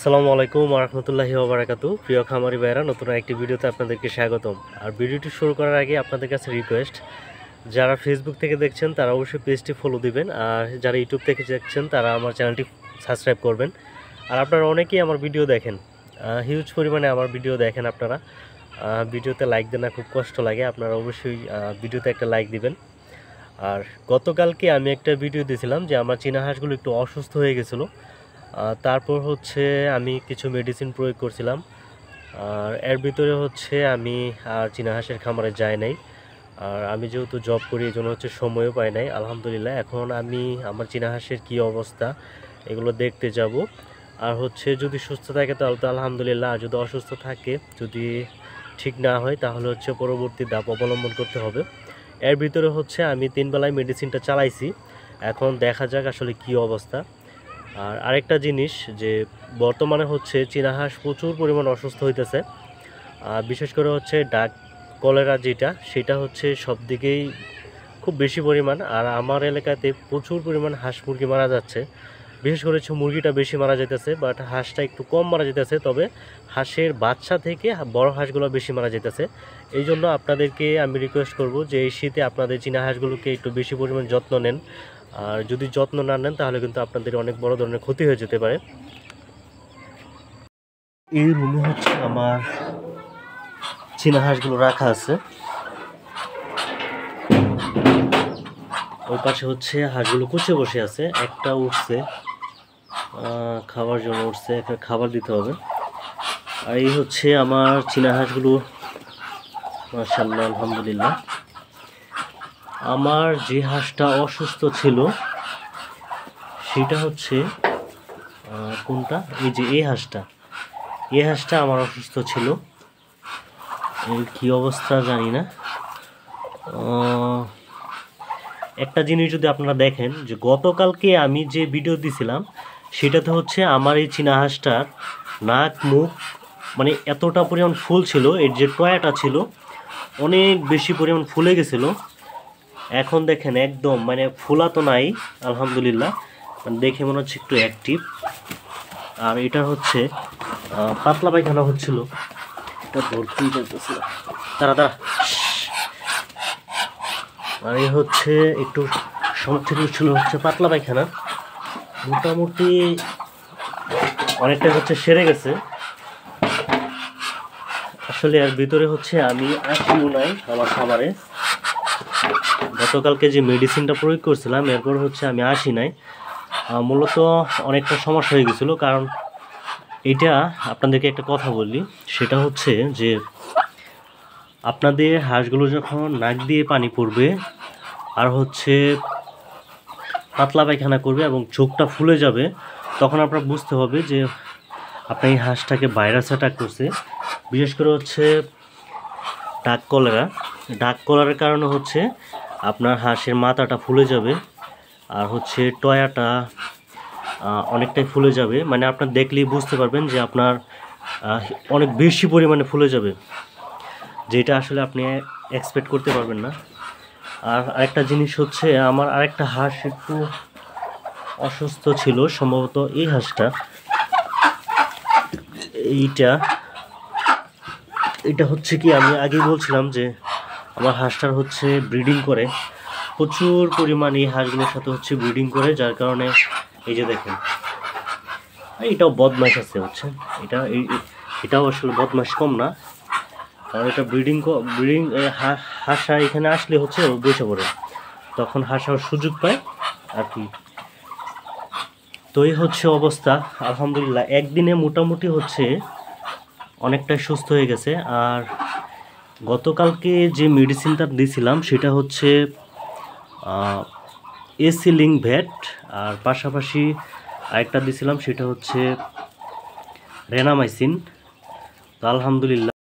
আসসালামু আলাইকুম ওয়া রাহমাতুল্লাহি ওয়া বারাকাতুহু। প্রিয় খামারি ভাইরা, নতুন একটি ভিডিওতে আপনাদেরকে স্বাগতম। আর ভিডিওটি শুরু করার আগে আপনাদের কাছে রিকোয়েস্ট, যারা ফেসবুক থেকে দেখছেন তারা অবশ্যই পেজটি ফলো দিবেন, আর যারা ইউটিউব থেকে দেখছেন তারা আমার চ্যানেলটি সাবস্ক্রাইব করবেন। আর আপনারা অনেকেই আমার ভিডিও দেখেন, হিউজ পরিমাণে আমার ভিডিও দেখেন আপনারা। ভিডিওতে লাইক দেন না, খুব কষ্ট লাগে। আপনারা অবশ্যই ভিডিওতে একটা লাইক দিবেন। আর গতকালকে আমি একটা ভিডিও দিয়েছিলাম যে আমার চীনা হাঁসগুলো একটু অসুস্থ হয়ে গেছিলো। তারপর হচ্ছে আমি কিছু মেডিসিন প্রয়োগ করছিলাম, আর এর ভিতরে হচ্ছে আমি আর চীনা হাঁসের খামারে যাই নাই। আর আমি যেহেতু জব করি এই জন্য হচ্ছে সময়ও পাই নাই। আলহামদুলিল্লাহ এখন আমি আমার চীনা হাঁসের কী অবস্থা এগুলো দেখতে যাব। আর হচ্ছে যদি সুস্থ থাকে তাহলে তো আলহামদুলিল্লাহ, আর যদি অসুস্থ থাকে, যদি ঠিক না হয় তাহলে হচ্ছে পরবর্তী ধাপ অবলম্বন করতে হবে। এর ভিতরে হচ্ছে আমি 3 বেলায় মেডিসিনটা চালাইছি, এখন দেখা যাক আসলে কী অবস্থা। আর আরেকটা জিনিস যে বর্তমানে হচ্ছে চীনা হাঁস প্রচুর পরিমাণ অসুস্থ হইতেছে, বিশেষ করে হচ্ছে ডাক কলেরা যেটা, সেটা হচ্ছে সব দিকেই খুব বেশি পরিমাণ। আর আমার এলাকাতে প্রচুর পরিমাণ হাঁস মুরগি মারা যাচ্ছে, বিশেষ করে হচ্ছে মুরগিটা বেশি মারা যেতেছে, বাট হাঁসটা একটু কম মারা যেতেছে। তবে হাঁসের বাচ্চা থেকে বড় হাঁসগুলো বেশি মারা যেতেছে। এই জন্য আপনাদেরকে আমি রিকোয়েস্ট করব যে এই শীতে আপনাদের চীনা হাঁসগুলোকে একটু বেশি পরিমাণ যত্ন নেন। আর যদি যত্ন না নেন তাহলে কিন্তু আপনাদের অনেক বড় ধরনের ক্ষতি হয়ে যেতে পারে। এই রুমে হচ্ছে আমার চীনা হাঁসগুলো রাখা আছে, ওই পাশে হচ্ছে হাঁসগুলো কুচে বসে আছে। একটা উঠছে খাবার জন্য, উঠছে, একটা খাবার দিতে হবে। আর এই হচ্ছে আমার চীনা হাঁসগুলো, মাশাআল্লাহ আলহামদুলিল্লাহ। আমার যে হাঁসটা অসুস্থ ছিল সেটা হচ্ছে কোনটা, এই যে এই হাঁসটা আমার অসুস্থ ছিল। এর কী অবস্থা জানি না। একটা জিনিস যদি আপনারা দেখেন যে গতকালকে আমি যে ভিডিও দিছিলাম সেটাতে হচ্ছে আমার এই চীনা হাঁসটার নাক মুখ মানে এতটা পরিমাণ ফুল ছিল, এর যে টয়াটা ছিল অনেক বেশি পরিমাণ ফুলে গেছিলো। এখন দেখেন একদম মানে ফুলা তো নাই আলহামদুলিল্লাহ, দেখে মনে হচ্ছে একটু অ্যাক্টিভ। আর এটা হচ্ছে পাতলা পায়খানা হচ্ছিল, এটা ধরতেই যাইতেছিল। তারা আর এই হচ্ছে একটু সমস্যা ছিল হচ্ছে পাতলা পায়খানা, মোটামুটি অনেকটা হচ্ছে সেরে গেছে। আসলে এর ভিতরে হচ্ছে আমি আসিও নাই আমার খাবারে, গতকালকে যে মেডিসিনটা প্রয়োগ করছিলাম এরপর হচ্ছে আমি আসি নাই। মূলত অনেকটা সমস্যা হয়ে গেছিলো। কারণ এটা আপনাদেরকে একটা কথা বলি, সেটা হচ্ছে যে আপনাদের হাঁসগুলো যখন নাক দিয়ে পানি পড়বে আর হচ্ছে পাতলা পায়খানা করবে এবং চোখটা ফুলে যাবে, তখন আপনার বুঝতে হবে যে আপনার এই হাঁসটাকে ভাইরাস অ্যাটাক করছে। বিশেষ করে হচ্ছে ডাক কলেরার কারণে হচ্ছে আপনার হাঁসের মাথাটা ফুলে যাবে, আর হচ্ছে টয়াটা অনেকটাই ফুলে যাবে। মানে আপনার দেখলেই বুঝতে পারবেন যে আপনার অনেক বেশি পরিমাণে ফুলে যাবে, যেটা আসলে আপনি এক্সপেক্ট করতে পারবেন না। আর আরেকটা জিনিস হচ্ছে আমার আরেকটা হাঁস একটু অসুস্থ ছিল, সম্ভবত এই হাঁসটা, এইটা হচ্ছে কি আমি আগেই বলছিলাম যে আমার হাঁসটার হচ্ছে ব্রিডিং করে, প্রচুর পরিমাণ এই হাঁসগুলোর সাথে হচ্ছে ব্রিডিং করে, যার কারণে এই যে দেখেন এটাও বদমাশ আছে হচ্ছে, এটাও আসলে বদমাশ কম না। কারণ এটা ব্রিডিং হাঁসা এখানে আসলে হচ্ছে বসে পড়ে, তখন হাঁসার সুযোগ পায় আর কি। তো এই হচ্ছে অবস্থা। আলহামদুলিল্লাহ একদিনে মোটামুটি হচ্ছে অনেকটাই সুস্থ হয়ে গেছে। আর গতকালকে যে মেডিসিনটা দিয়েছিলাম সেটা হচ্ছে এসিলিং ভ্যাট, আর পাশাপাশি আরেকটা দিয়েছিলাম সেটা হচ্ছে রেনামাইসিন। তো আলহামদুলিল্লাহ